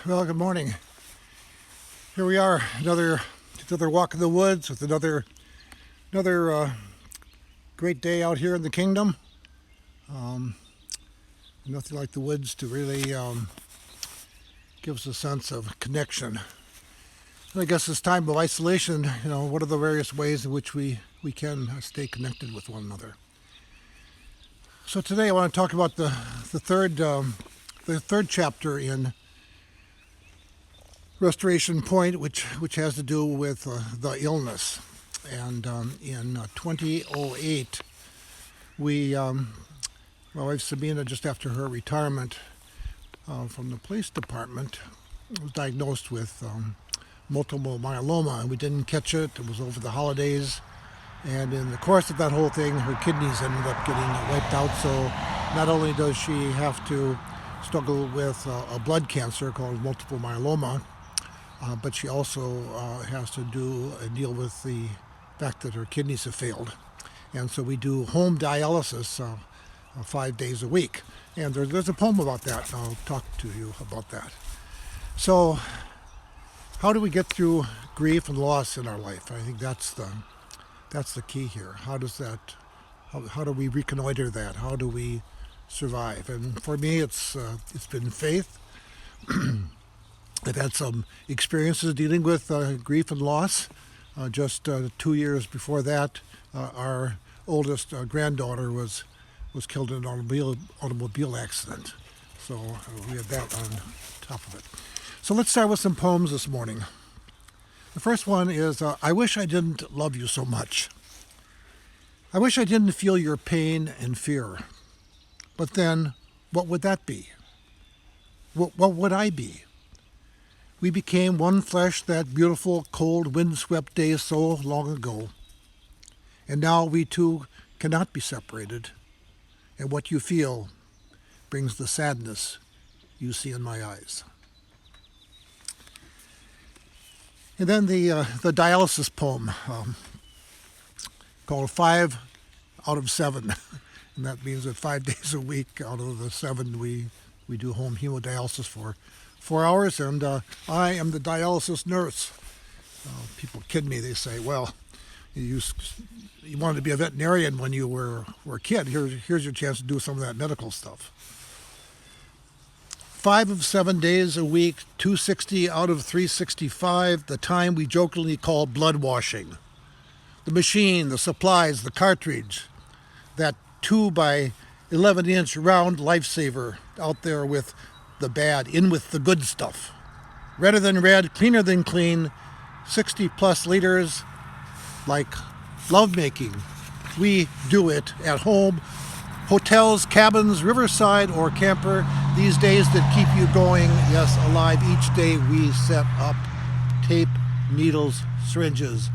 Well, good morning. Here we are, another walk in the woods with another great day out here in the kingdom. Um, Nothing like the woods to really give us a sense of connection. And I guess this time of isolation, what are the various ways in which we can stay connected with one another? So today I want to talk about the third chapter in Restoration Point, which has to do with the illness. And in 2008, my wife Sabina, just after her retirement from the police department, was diagnosed with multiple myeloma, and we didn't catch it. It was over the holidays, and in the course of that whole thing, her kidneys ended up getting wiped out. So not only does she have to struggle with a blood cancer called multiple myeloma, but she also has to deal with the fact that her kidneys have failed. And so we do home dialysis 5 days a week. And there's a poem about that. I'll talk to you about that. So how do we get through grief and loss in our life? I think that's the key here. How do we reconnoiter that? How do we survive? And for me, it's been faith. I've had some experiences dealing with grief and loss. Just 2 years before that, our oldest granddaughter was killed in an automobile accident. So we had that on top of it. So let's start with some poems this morning. The first one is, I wish I didn't love you so much. I wish I didn't feel your pain and fear. But then, what would that be? What would I be? We became one flesh that beautiful, cold, windswept day so long ago. And now we two cannot be separated. And what you feel brings the sadness you see in my eyes. And then the dialysis poem called 5 out of 7. And that means that 5 days a week out of the 7 we do home hemodialysis for 4 hours, and I am the dialysis nurse. People kid me. They say, well, you wanted to be a veterinarian when you were a kid. Here's your chance to do some of that medical stuff. 5 of 7 days a week, 260 out of 365, the time we jokingly call blood washing. The machine, the supplies, the cartridge, that 2 by 11-inch round lifesaver out there with the bad, in with the good stuff. Redder than red, cleaner than clean, 60 plus liters, like lovemaking. We do it at home, hotels, cabins, riverside, or camper. These days that keep you going, yes, alive. Each day we set up tape, needles, syringes,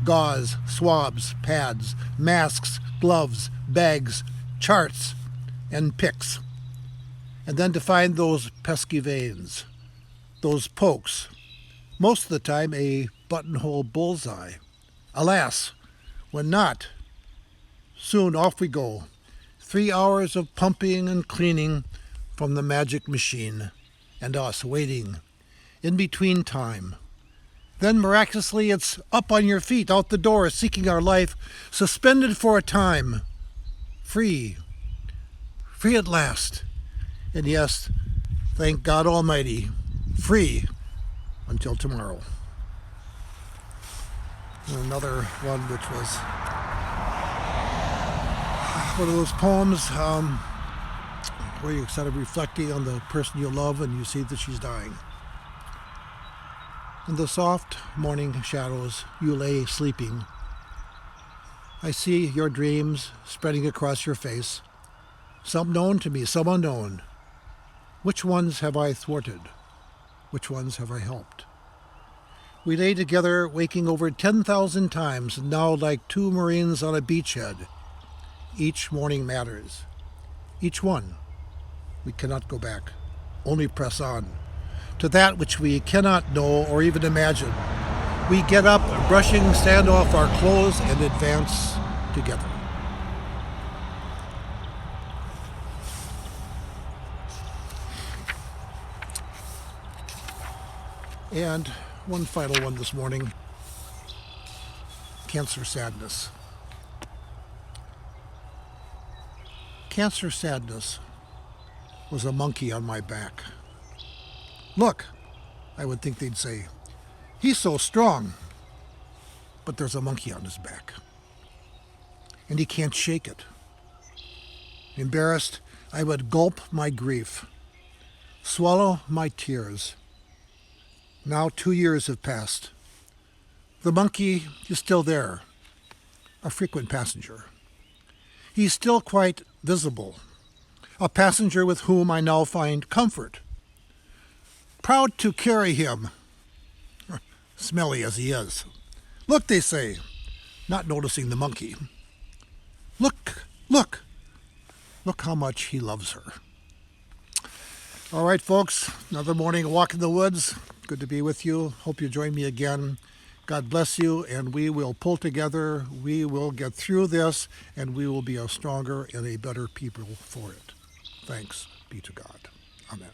gauze, swabs, pads, masks, gloves, bags, charts, and picks. And then to find those pesky veins, those pokes, most of the time a buttonhole bullseye. Alas, when not, soon off we go. 3 hours of pumping and cleaning from the magic machine, and us waiting in between time. Then miraculously it's up on your feet, out the door, seeking our life, suspended for a time, free at last. And yes, thank God Almighty, free until tomorrow. And another one which was one of those poems where you're sort of reflecting on the person you love and you see that she's dying. In the soft morning shadows, you lay sleeping. I see your dreams spreading across your face, some known to me, some unknown. Which ones have I thwarted? Which ones have I helped? We lay together, waking over 10,000 times, and now like 2 Marines on a beachhead. Each morning matters. Each one. We cannot go back, only press on, to that which we cannot know or even imagine. We get up, brushing sand off our clothes, and advance together. And one final one this morning, cancer sadness. Cancer sadness was a monkey on my back. Look, I would think they'd say, he's so strong, but there's a monkey on his back. And he can't shake it. Embarrassed, I would gulp my grief, swallow my tears. Now 2 years have passed. The monkey is still there, a frequent passenger. He's still quite visible, a passenger with whom I now find comfort. Proud to carry him, smelly as he is. Look, they say, not noticing the monkey. Look, look, look how much he loves her. All right, folks, another morning walk in the woods. Good to be with you. Hope you join me again. God bless you, and we will pull together. We will get through this, and we will be a stronger and a better people for it. Thanks be to God. Amen.